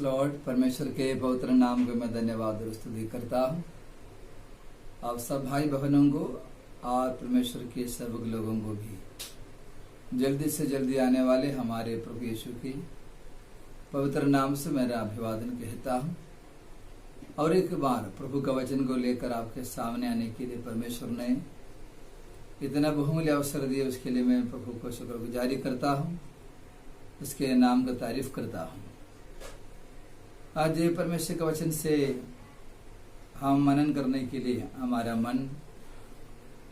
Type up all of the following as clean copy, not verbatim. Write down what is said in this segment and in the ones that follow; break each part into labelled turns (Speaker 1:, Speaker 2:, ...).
Speaker 1: Lord. परमेश्वर के पवित्र नाम को मैं धन्यवाद और स्तुति करता हूँ। आप सब भाई बहनों को और परमेश्वर के सब लोगों को भी जल्दी से जल्दी आने वाले हमारे प्रभु यीशु के पवित्र नाम से मेरा अभिवादन कहता हूँ। और एक बार प्रभु का वचन को लेकर आपके सामने आने के लिए परमेश्वर ने इतना बहुमूल्य अवसर दिया, उसके लिए मैं प्रभु को शुक्रगुजारी करता हूँ, उसके नाम का तारीफ करता हूँ। आज परमेश्वर के वचन से हम मनन करने के लिए हमारा मन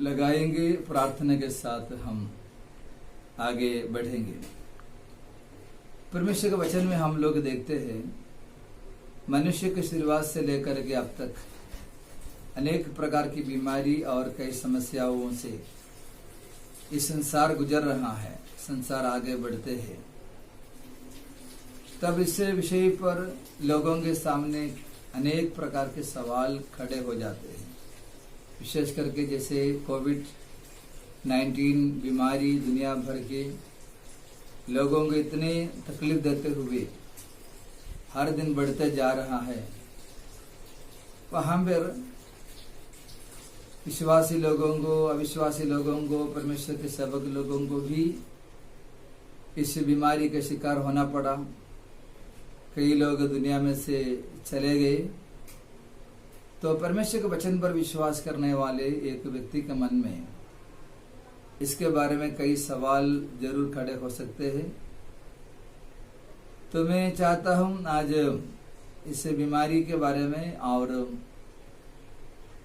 Speaker 1: लगाएंगे, प्रार्थना के साथ हम आगे बढ़ेंगे। परमेश्वर के वचन में हम लोग देखते हैं मनुष्य की शुरुआत से लेकर के अब तक अनेक प्रकार की बीमारी और कई समस्याओं से इस संसार गुजर रहा है, संसार आगे बढ़ते हैं। तब इस विषय पर लोगों के सामने अनेक प्रकार के सवाल खड़े हो जाते हैं, विशेष करके जैसे कोविड-19 बीमारी दुनिया भर के लोगों को इतने तकलीफ देते हुए हर दिन बढ़ते जा रहा है। वहां पर विश्वासी लोगों को, अविश्वासी लोगों को, परमेश्वर के सेवक लोगों को भी इस बीमारी का शिकार होना पड़ा। कई लोग दुनिया में से चले गए। तो परमेश्वर के वचन पर विश्वास करने वाले एक व्यक्ति के मन में इसके बारे में कई सवाल जरूर खड़े हो सकते हैं। तो मैं चाहता हूं आज इस बीमारी के बारे में और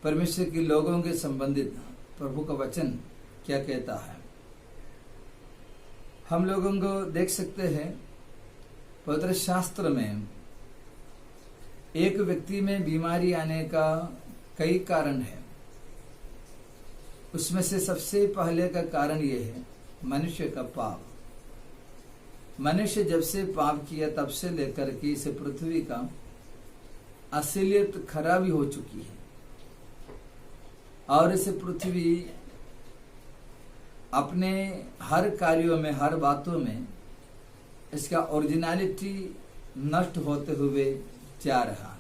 Speaker 1: परमेश्वर के लोगों के संबंधित प्रभु का वचन क्या कहता है। हम लोगों को देख सकते हैं पवित्र शास्त्र में एक व्यक्ति में बीमारी आने का कई कारण है। उसमें से सबसे पहले का कारण यह है मनुष्य का पाप। मनुष्य जब से पाप किया तब से लेकर के इस पृथ्वी का असलियत खराबी हो चुकी है और इस पृथ्वी अपने हर कार्यों में, हर बातों में इसका ओरिजिनलिटी नष्ट होते हुए जा रहा।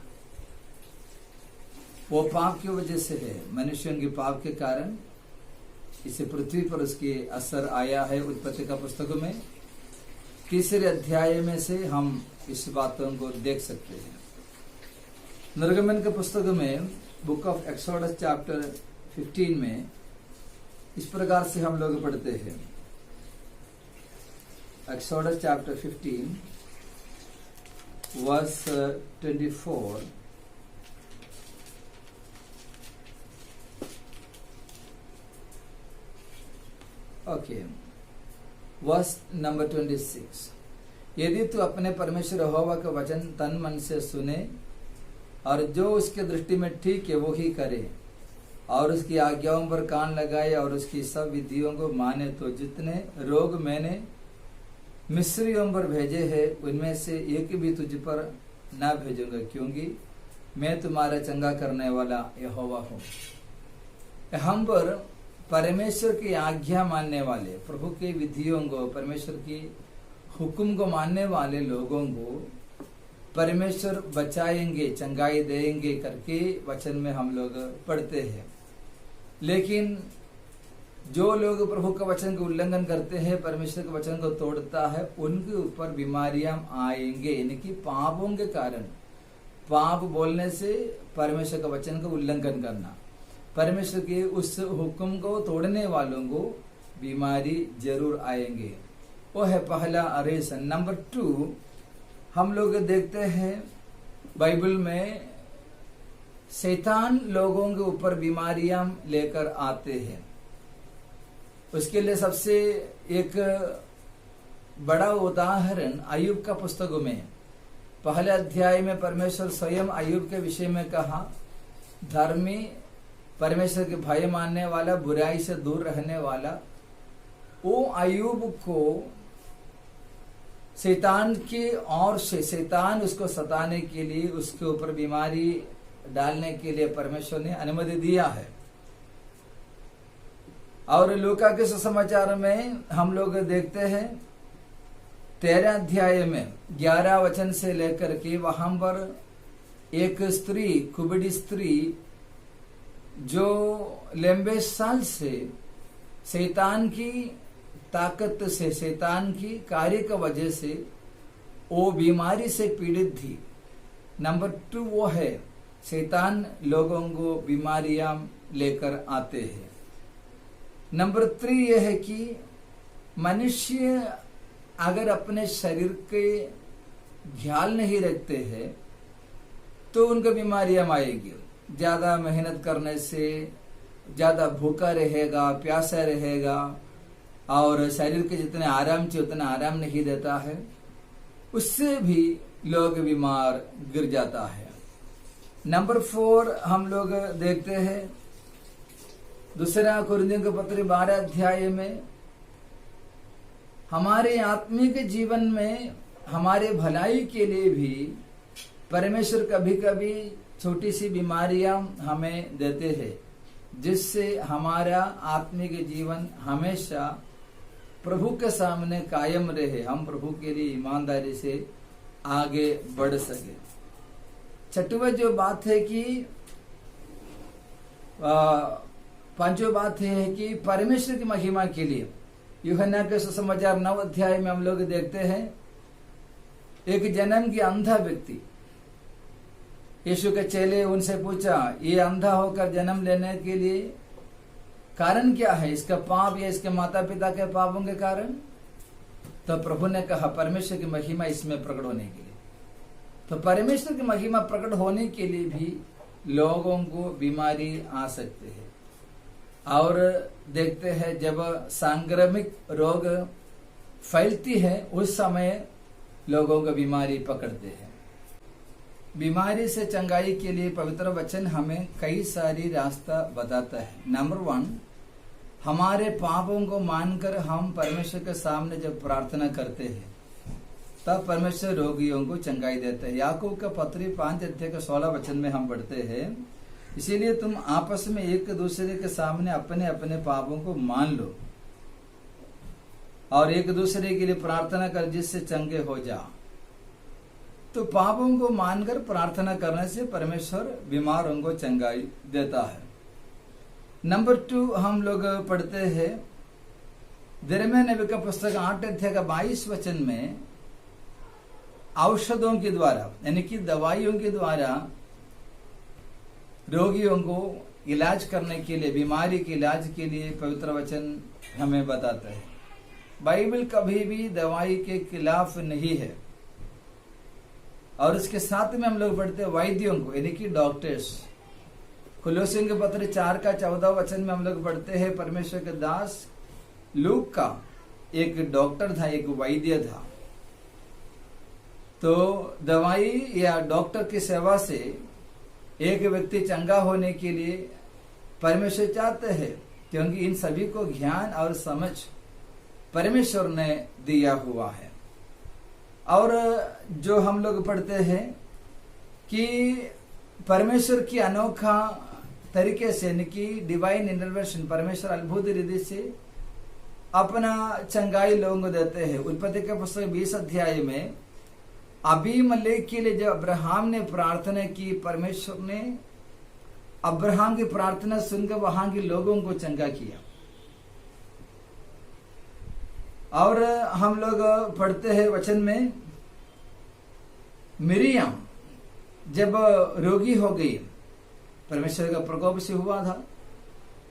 Speaker 1: वो पाप की वजह से है, मनुष्यों के पाप के कारण इस पृथ्वी पर उसके असर आया है। उत्पत्ति का पुस्तक में 3 अध्याय में से हम इस बातों को देख सकते हैं। निर्गमन के पुस्तक में बुक ऑफ एक्सोडस चैप्टर 15 में इस प्रकार से हम लोग पढ़ते हैं। Exodus chapter 15 verse 24। Okay, verse number 26। यदि तू अपने परमेश्वर यहोवा का वचन तन मन से सुने और जो उसके दृष्टि में ठीक है वो ही करे और उसकी आज्ञाओं पर कान लगाए और उसकी सब विधियों को माने, तो जितने रोग मैंने मिस्रियों पर भेजे हैं उनमें से एक भी तुझ पर ना भेजूंगा, क्योंकि मैं तुम्हारा चंगा करने वाला यहोवा हूँ। हम पर परमेश्वर की आज्ञा मानने वाले, प्रभु के विधियों को, परमेश्वर की हुक्म को मानने वाले लोगों को परमेश्वर बचाएंगे, चंगाई देंगे करके वचन में हम लोग पढ़ते हैं। लेकिन जो लोग प्रभु का वचन का उल्लंघन करते हैं, परमेश्वर के वचन को तोड़ता है, उनके ऊपर बीमारियां आएंगे। इनकी पापों के कारण, पाप बोलने से परमेश्वर का वचन का उल्लंघन करना, परमेश्वर के उस हुक्म को तोड़ने वालों को बीमारी जरूर आएंगे। वो है पहला रीजन। नंबर 2, हम लोग देखते हैं बाइबल में शैतान लोगों के ऊपर बीमारियां लेकर आते हैं। उसके लिए सबसे एक बड़ा उदाहरण अय्यूब का पुस्तक में पहले अध्याय में परमेश्वर स्वयं अय्यूब के विषय में कहा, धर्मी, परमेश्वर के भय मानने वाला, बुराई से दूर रहने वाला, वो अय्यूब को शैतान की ओर से, शैतान उसको सताने के लिए, उसके ऊपर बीमारी डालने के लिए परमेश्वर ने अनुमति दिया है। और लूका के सुसमाचार में हम लोग देखते हैं 13 अध्याय में 11 वचन से लेकर के वहां पर एक स्त्री, कुबड़ी स्त्री, जो लंबे साल से शैतान की ताकत से, शैतान की कार्य की वजह से वो बीमारी से पीड़ित थी। नंबर 2 वो है शैतान लोगों को बीमारियां लेकर आते हैं। नंबर 3 यह है कि मनुष्य अगर अपने शरीर के ख्याल नहीं रखते हैं तो उनको बीमारियां आएगी। ज्यादा मेहनत करने से ज्यादा भूखा रहेगा, प्यासा रहेगा और शरीर के जितने आराम चाहिए उतना आराम नहीं देता है, उससे भी लोग बीमार गिर जाता है। नंबर 4 हम लोग देखते हैं दूसरा कुरिन्थियों के पत्र 12 अध्याय में, हमारे आत्मिक जीवन में हमारे भलाई के लिए भी परमेश्वर कभी कभी छोटी सी बीमारियां हमें देते हैं, जिससे हमारा आत्मिक जीवन हमेशा प्रभु के सामने कायम रहे, हम प्रभु के लिए ईमानदारी से आगे बढ़ सके। छठवीं जो बात है कि पांचवी बात है कि परमेश्वर की महिमा के लिए यूहन्ना के सुसमाचार 9 अध्याय में हम लोग देखते हैं एक जन्म की अंधा व्यक्ति, यीशु के चेले उनसे पूछा ये अंधा होकर जन्म लेने के लिए कारण क्या है, इसका पाप या इसके माता पिता के पापों के कारण? तो प्रभु ने कहा परमेश्वर की महिमा इसमें प्रकट होने के लिए। तो परमेश्वर की महिमा प्रकट होने के लिए भी लोगों को बीमारी आ सकती है। और देखते हैं जब सांक्रमिक रोग फैलती है उस समय लोगों को बीमारी पकड़ते हैं। बीमारी से चंगाई के लिए पवित्र वचन हमें कई सारी रास्ता बताता है। नंबर 1, हमारे पापों को मानकर हम परमेश्वर के सामने जब प्रार्थना करते हैं तब परमेश्वर रोगियों को चंगाई देते हैं। याकूब का पत्री 5 अध्याय के 16 वचन में हम पढ़ते हैं, इसीलिए तुम आपस में एक दूसरे के सामने अपने अपने पापों को मान लो और एक दूसरे के लिए प्रार्थना कर जिससे चंगे हो जाओ। तो पापों को मानकर प्रार्थना करने से परमेश्वर बीमारों को चंगाई देता है। नंबर 2 हम लोग पढ़ते हैं यिर्मयाह नबी का पुस्तक 8 अध्याय का 22 वचन में, औषधों के द्वारा यानी कि दवाइयों के द्वारा रोगियों को इलाज करने के लिए, बीमारी के इलाज के लिए पवित्र वचन हमें बताता है। बाइबल कभी भी दवाई के खिलाफ नहीं है। और इसके साथ में हम लोग पढ़ते हैं वैद्यों को यानी कि डॉक्टर्स। कुलोसियों के पत्र 4 का 14 वचन में हम लोग पढ़ते हैं परमेश्वर के दास लूक का एक डॉक्टर था, एक वैद्य था। तो दवाई या डॉक्टर की सेवा से एक व्यक्ति चंगा होने के लिए परमेश्वर चाहते हैं, क्योंकि इन सभी को ज्ञान और समझ परमेश्वर ने दिया हुआ है। और जो हम लोग पढ़ते हैं कि परमेश्वर की अनोखा तरीके से यानी कि डिवाइन इंटरवेंशन, परमेश्वर अद्भुत रीति से अपना चंगाई लोगों को देते हैं। उत्पत्ति के पुस्तक 20 अध्याय में अबीमेलेक के लिए जब अब्राहम ने प्रार्थना की, परमेश्वर ने अब्राहम की प्रार्थना सुनकर वहां के लोगों को चंगा किया। और हम लोग पढ़ते हैं वचन में मिरियम जब रोगी हो गई, परमेश्वर का प्रकोप से हुआ था,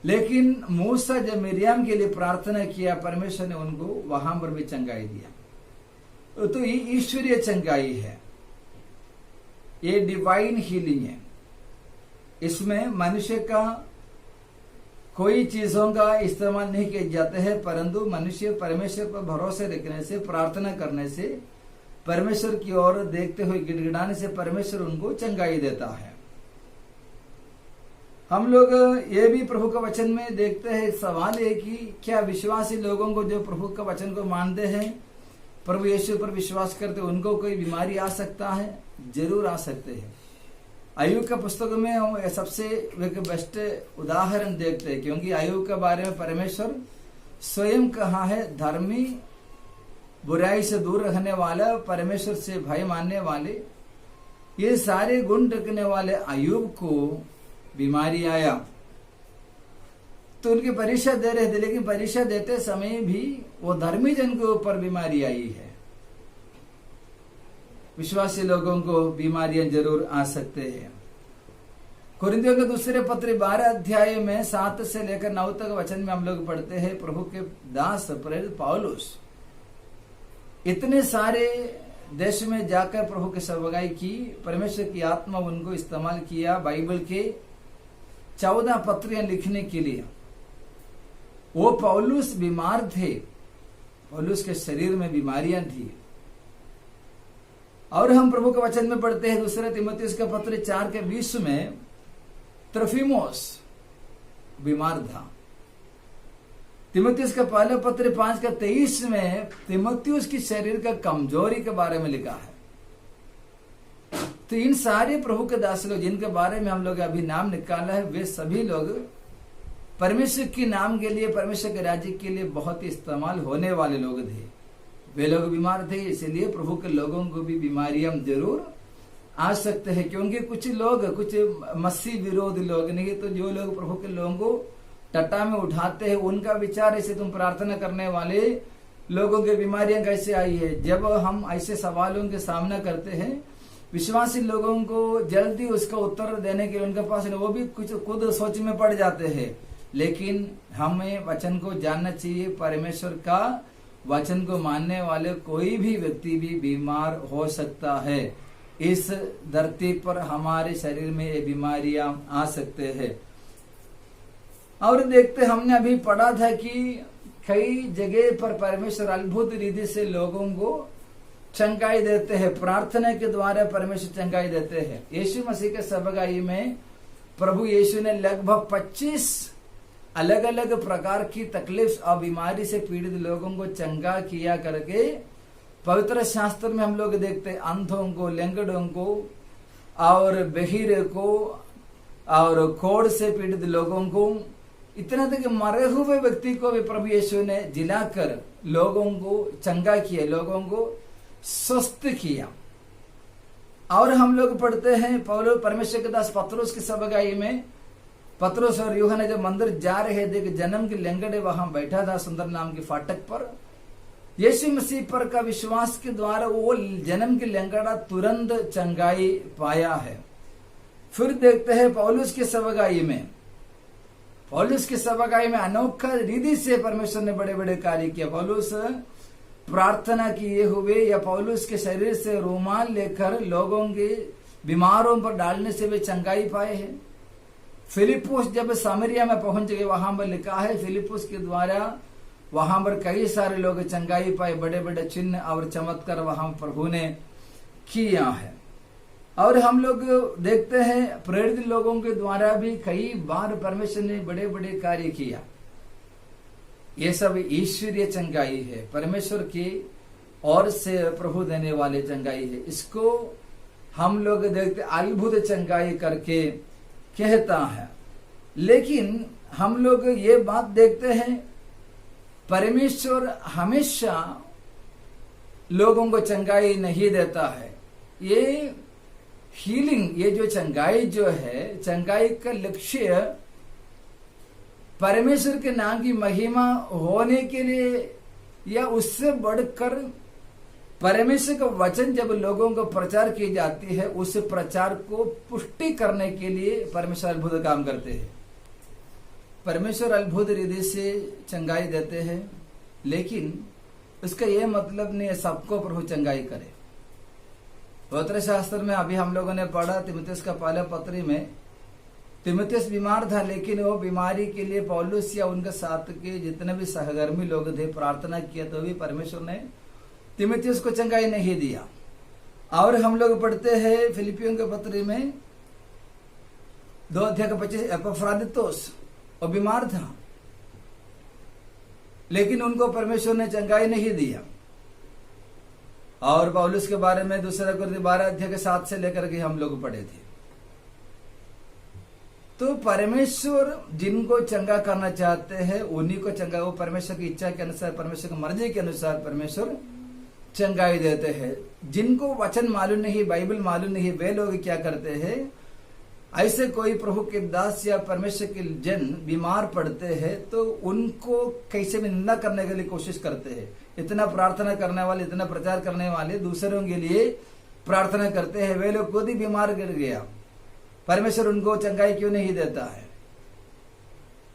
Speaker 1: लेकिन मूसा जब मिरियम के लिए प्रार्थना किया परमेश्वर ने उनको वहां पर भी चंगाई दिया। तो ये ईश्वरीय चंगाई है, ये डिवाइन हीलिंग है। इसमें मनुष्य का कोई चीजों का इस्तेमाल नहीं किए जाते हैं, परंतु मनुष्य परमेश्वर पर भरोसे रखने से, प्रार्थना करने से, परमेश्वर की ओर देखते हुए गिड़गिड़ाने से परमेश्वर उनको चंगाई देता है। हम लोग ये भी प्रभु का वचन में देखते हैं। सवाल है कि क्या विश्वासी लोगों को जो प्रभु का वचन को मानते हैं, प्रभु यीशु पर विश्वास करते, उनको कोई बीमारी आ सकता है? जरूर आ सकते हैं। अय्यूब का पुस्तक में हम सबसे एक बेस्ट उदाहरण देखते हैं, क्योंकि अय्यूब के बारे में परमेश्वर स्वयं कहा है धर्मी बुराई से दूर रहने वाला, परमेश्वर से भय मानने वाले, ये सारे गुण रखने वाले अय्यूब को बीमारी आया। तो उनकी परीक्षा दे रहे थे, लेकिन परीक्षा देते समय भी वो धर्मी जन के ऊपर बीमारी आई है। विश्वासी लोगों को बीमारियां जरूर आ सकते हैं। कुरिन्थियों के दूसरे पत्र 12 अध्याय में 7 से लेकर 9 तक वचन में हम लोग पढ़ते हैं, प्रभु के दास प्रेरित पौलुस इतने सारे देश में जाकर प्रभु की सेवकाई की। परमेश्वर की आत्मा उनको इस्तेमाल किया बाइबल के 14 पत्रियां लिखने के लिए। वो पौलुस बीमार थे, पौलुस के शरीर में बीमारियां थी। और हम प्रभु के वचन में पढ़ते हैं दूसरे तीमुथियुस का पत्र 4 के 20 में, त्रोफिमोस बीमार था। तीमुथियुस का पहला पत्र 5 का 23 में तीमुथियुस की शरीर का कमजोरी के बारे में लिखा है। तो इन सारे प्रभु के दास लोग जिनके बारे में हम लोग अभी नाम निकाला है, वे सभी लोग परमेश्वर के नाम के लिए, परमेश्वर के राज्य के लिए बहुत ही इस्तेमाल होने वाले लोग थे। वे लोग बीमार थे, इसलिए प्रभु के लोगों को भी बीमारियां जरूर आ सकते हैं। क्योंकि कुछ लोग, कुछ मसीह विरोधी लोग नहीं, तो जो लोग प्रभु के लोगों को टट्टा में उठाते हैं, उनका विचार ऐसे तुम प्रार्थना करने वाले लोगों की बीमारियां कैसे आई है। जब हम ऐसे सवालों के सामना करते हैं, विश्वासी लोगों को जल्दी उसका उत्तर देने के लिए उनके पास वो भी कुछ खुद सोच में पड़ जाते हैं। लेकिन हमें वचन को जानना चाहिए, परमेश्वर का वचन को मानने वाले कोई भी व्यक्ति भी बीमार हो सकता है। इस धरती पर हमारे शरीर में ये बीमारियां आ सकते हैं। और देखते, हमने अभी पढ़ा था कि कई जगह पर परमेश्वर अद्भुत रीति से लोगों को चंगाई देते हैं, प्रार्थना के द्वारा परमेश्वर चंगाई देते हैं। यीशु मसीह के सेवकाई में प्रभु यीशु ने लगभग 25 अलग अलग प्रकार की तकलीफ और बीमारी से पीड़ित लोगों को चंगा किया करके पवित्र शास्त्र में हम लोग देखते हैं। अंधों को, लंगड़ों को और बहिरे को और कोढ़ से पीड़ित लोगों को, इतना तक मरे हुए व्यक्ति को भी प्रभु यीशु ने जिलाकर लोगों को चंगा किया, लोगों को स्वस्थ किया। और हम लोग पढ़ते हैं पौलुस परमेश्वर के दास पतरस की सेवकाई में, पतरस और यूहन्ना जब मंदिर जा रहे थे, जन्म के लंगड़े वहां बैठा था सुंदर नाम के फाटक पर। यीशु मसीह पर का विश्वास के द्वारा वो जन्म के लंगड़ा तुरंत चंगाई पाया है। फिर देखते हैं पौलुस की सेवकाई में, पौलुस की सेवकाई में अनोखा रीति से परमेश्वर ने बड़े बड़े कार्य किया। पौलुस प्रार्थना किए हुए या पौलुस के शरीर से रुमाल लेकर लोगों के बीमारों पर डालने से वे चंगाई पाए हैं। फिलिपुस जब सामरिया में पहुंच गए, वहां पर लिखा है फिलिपुस के द्वारा वहां पर कई सारे लोग चंगाई पाए, बड़े बड़े चिन्ह और चमत्कार वहां प्रभु ने किया है। और हम लोग देखते हैं प्रेरित लोगों के द्वारा भी कई बार परमेश्वर ने बड़े बड़े कार्य किया। ये सब ईश्वरीय चंगाई है, परमेश्वर की ओर से प्रभु देने वाले चंगाई है। इसको हम लोग देखते अद्भुत चंगाई करके कहता है। लेकिन हम लोग ये बात देखते हैं, परमेश्वर हमेशा लोगों को चंगाई नहीं देता है। ये हीलिंग, ये जो चंगाई जो है, चंगाई का लक्ष्य परमेश्वर के नाम की महिमा होने के लिए या उससे बढ़कर परमेश्वर का वचन जब लोगों को प्रचार की जाती है, उस प्रचार को पुष्टि करने के लिए परमेश्वर अद्भुत काम करते हैं। परमेश्वर अद्भुत रीति से चंगाई देते हैं, लेकिन उसका यह मतलब नहीं है सबको प्रभु चंगाई करे। पवित्र शास्त्र में अभी हम लोगों ने पढ़ा तीमुथियुस का पहला पत्री में, तीमुथियुस बीमार था, लेकिन वो बीमारी के लिए पौलुस या उनके साथ के जितने भी सहकर्मी लोग थे प्रार्थना किया, तो भी परमेश्वर ने तीमुथियुस को चंगाई नहीं दिया। और हम लोग पढ़ते हैं फिलिपियों के पत्री में 2 अध्याय का 25, एपफ्रादितुस वो बीमार था, लेकिन उनको परमेश्वर ने चंगाई नहीं दिया। और पौलुस के बारे में 2 कुरिन्थियों 12 अध्याय के 7 से लेकर के हम लोग पढ़े थे। तो परमेश्वर जिनको चंगा करना चाहते हैं उन्हीं को चंगा, वो परमेश्वर की इच्छा के अनुसार, परमेश्वर की मर्जी के अनुसार परमेश्वर चंगाई देते हैं। जिनको वचन मालूम नहीं, बाइबल मालूम नहीं, वे लोग क्या करते हैं, ऐसे कोई प्रभु के दास या परमेश्वर के जन बीमार पड़ते हैं तो उनको कैसे भी निंदा करने के लिए कोशिश करते हैं। इतना प्रार्थना करने वाले, इतना प्रचार करने वाले दूसरों के लिए प्रार्थना करते हैं, वे लोग खुद ही बीमार गिर गया, परमेश्वर उनको चंगाई क्यों नहीं देता है।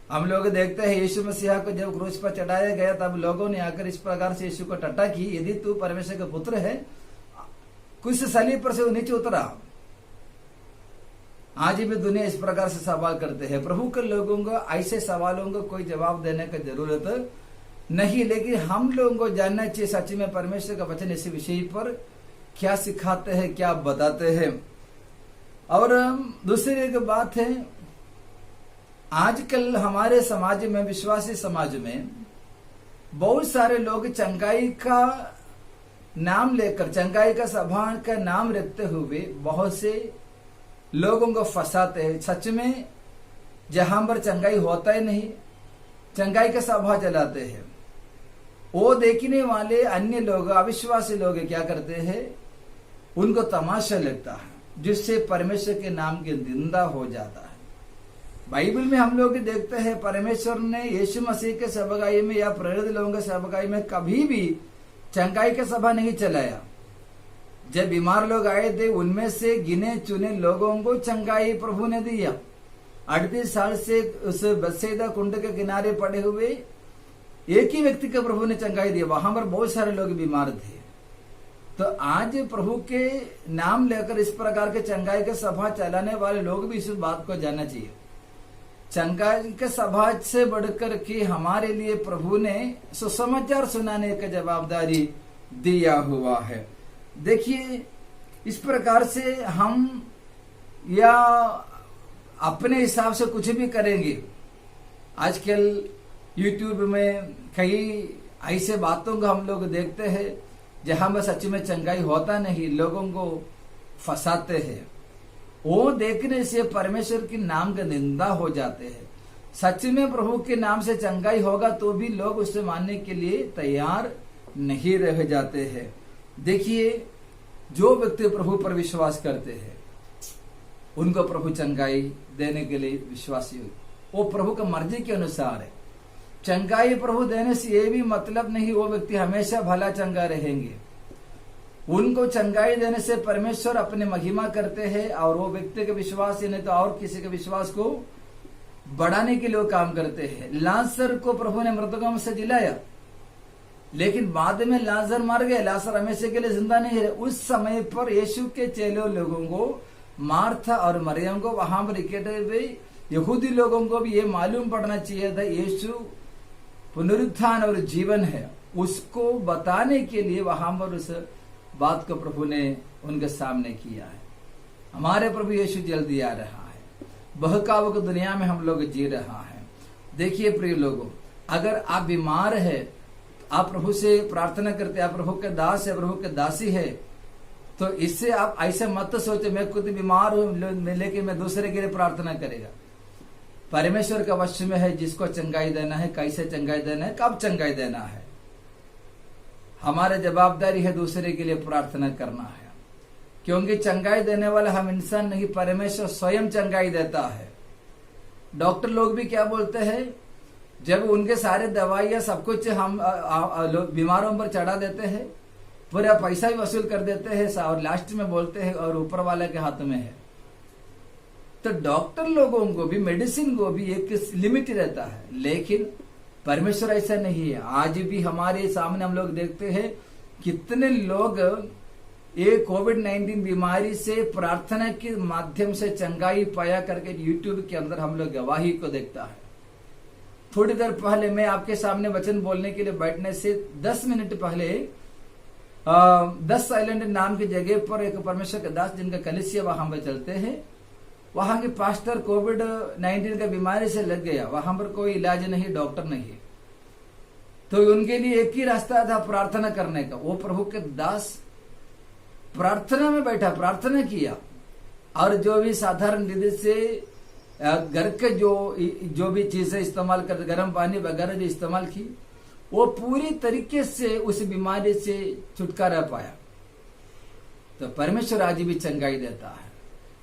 Speaker 1: हम लोग देखते हैं यीशु मसीहा को जब क्रूस पर चढ़ाया गया तब लोगों ने आकर इस प्रकार से यीशु को टट्टा की, यदि तू परमेश्वर का पुत्र है कुछ सलीब पर से नीचे उतरा। आज भी दुनिया इस प्रकार से सवाल करते हैं। प्रभु के लोगों को ऐसे सवालों को कोई जवाब देने की जरूरत नहीं, लेकिन हम लोगों को जानना चाहिए सच में परमेश्वर का वचन इस विषय पर क्या सिखाते हैं, क्या बताते हैं। और दूसरी एक बात है, आजकल हमारे समाज में, विश्वासी समाज में बहुत सारे लोग चंगाई का नाम लेकर, चंगाई का सभा का नाम रखते हुए बहुत से लोगों को फंसाते हैं। सच में जहां पर चंगाई होता ही नहीं, चंगाई का सभा चलाते हैं। वो देखने वाले अन्य लोग, अविश्वासी लोग क्या करते हैं, उनको तमाशा लगता है, जिससे परमेश्वर के नाम की निंदा हो जाता है। बाइबल में हम लोग देखते हैं परमेश्वर ने यीशु मसीह के सेवकाई में या प्रेरित लोगों के सेवकाई में कभी भी चंगाई का सभा नहीं चलाया। जब बीमार लोग आए थे उनमें से गिने चुने लोगों को चंगाई प्रभु ने दिया। 38 साल से उस बेथसेदा कुंड के किनारे पड़े हुए एक ही व्यक्ति को प्रभु ने चंगाई दिया, वहां पर बहुत सारे लोग बीमार थे। तो आज प्रभु के नाम लेकर इस प्रकार के चंगाई के सभा चलाने वाले लोग भी इस बात को जानना चाहिए। चंगाई के सभा से बढ़कर के हमारे लिए प्रभु ने सुसमाचार सुनाने का जवाबदारी दिया हुआ है। देखिए, इस प्रकार से हम या अपने हिसाब से कुछ भी करेंगे। आजकल यूट्यूब में कई ऐसे बातों को हम लोग देखते हैं जहां पर सच में चंगाई होता नहीं, लोगों को फंसाते हैं। वो देखने से परमेश्वर के नाम का निंदा हो जाते हैं। सच में प्रभु के नाम से चंगाई होगा तो भी लोग उसे मानने के लिए तैयार नहीं रह जाते हैं। देखिए, जो व्यक्ति प्रभु पर विश्वास करते हैं उनको प्रभु चंगाई देने के लिए विश्वासी हो, वो प्रभु का मर्जी के अनुसार है। चंगाई प्रभु देने से ये भी मतलब नहीं वो व्यक्ति हमेशा भला चंगा रहेंगे। उनको चंगाई देने से परमेश्वर अपने महिमा करते हैं और वो व्यक्ति के विश्वास ही नहीं तो और किसी के विश्वास को बढ़ाने के लिए काम करते हैं। लाजर को प्रभु ने मृतकों से जिलाया, लेकिन बाद में लाजर मर गए, लाजर हमेशा के लिए जिंदा नहीं है। उस समय पर यीशु के चेलों लोगों को, मार्था और मरियम को, वहां पर इकट्ठे हुए यहूदी लोगों को भी ये मालूम पड़ना चाहिए था यीशु पुनरुत्थान और जीवन है। उसको बताने के लिए वहां पर उस बात को प्रभु ने उनके सामने किया है। हमारे प्रभु यीशु जल्दी आ रहा है। बहकाव की दुनिया में हम लोग जी रहा है। देखिए प्रिय लोगों, अगर आप बीमार है, आप प्रभु से प्रार्थना करते, आप प्रभु के दास है, प्रभु के दासी है, तो इससे आप ऐसे मत सोचे मैं खुद बीमार हूं लेकिन मैं दूसरे के लिए प्रार्थना करेगा। परमेश्वर का वश में है जिसको चंगाई देना है, कैसे चंगाई देना है, कब चंगाई देना है। हमारी जवाबदारी है दूसरे के लिए प्रार्थना करना है, क्योंकि चंगाई देने वाला हम इंसान नहीं, परमेश्वर स्वयं चंगाई देता है। डॉक्टर लोग भी क्या बोलते हैं, जब उनके सारे दवाइयां सब कुछ हम बीमारों पर चढ़ा देते हैं, पूरा पैसा भी वसूल कर देते हैं और लास्ट में बोलते हैं और ऊपर वाले के हाथ में है। तो डॉक्टर लोगों को भी, मेडिसिन को भी एक लिमिट रहता है, लेकिन परमेश्वर ऐसा नहीं है। आज भी हमारे सामने हम लोग देखते हैं कितने लोग ये कोविड-19 बीमारी से प्रार्थना के माध्यम से चंगाई पाया करके यूट्यूब के अंदर हम लोग गवाही को देखता है। थोड़ी देर पहले मैं आपके सामने वचन बोलने के लिए बैठने से 10 मिनट पहले 10 आइलैंड नाम की जगह पर एक परमेश्वर के दास जिनका कलीसिया वहां पर चलते हैं, वहां के पास्टर कोविड-19 का बीमारी से लग गया। वहां पर कोई इलाज नहीं, डॉक्टर नहीं, तो उनके लिए एक ही रास्ता था प्रार्थना करने का। वो प्रभु के दास प्रार्थना में बैठा, प्रार्थना किया और जो भी साधारण विधि से घर के जो भी चीजें इस्तेमाल कर, गर्म पानी वगैरह जो इस्तेमाल की, वो पूरी तरीके से उस बीमारी से छुटकारा पाया। तो परमेश्वर आज भी चंगाई देता है।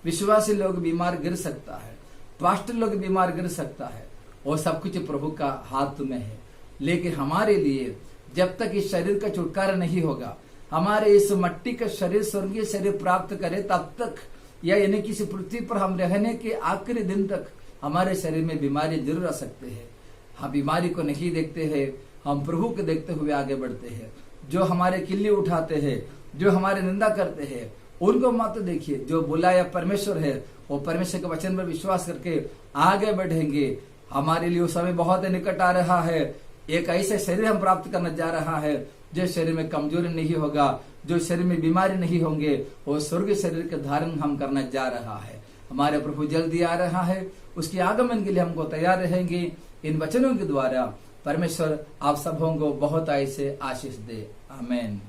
Speaker 1: विश्वासी लोग बीमार गिर सकता है, पास्टर लोग बीमार गिर सकता है, वो सब कुछ प्रभु का हाथ में है। लेकिन हमारे लिए जब तक इस शरीर का छुटकारा नहीं होगा, हमारे इस मट्टी का शरीर स्वर्गीय शरीर प्राप्त करे, तब तक या यानी किसी पृथ्वी पर हम रहने के आखिरी दिन तक हमारे शरीर में बीमारी जरूर आ सकते हैं। हम बीमारी को नहीं देखते हैं, हम प्रभु को देखते हुए आगे बढ़ते हैं। जो हमारे किल्ली उठाते हैं, जो हमारे निंदा करते हैं, उनको मत देखिए। जो बुलाया परमेश्वर है, वो परमेश्वर के वचन पर विश्वास करके आगे बढ़ेंगे। हमारे लिए वो समय बहुत निकट आ रहा है। एक ऐसे शरीर हम प्राप्त करने जा रहा है जो शरीर में कमजोरी नहीं होगा, जो शरीर में बीमारी नहीं होंगे। वो स्वर्गीय शरीर के धारण हम करने जा रहा है। हमारे प्रभु जल्दी आ रहा है, उसके आगमन के लिए हमको तैयार रहेंगे। इन वचनों के द्वारा परमेश्वर आप सबों को बहुत ऐसे आशीष दे। आमीन।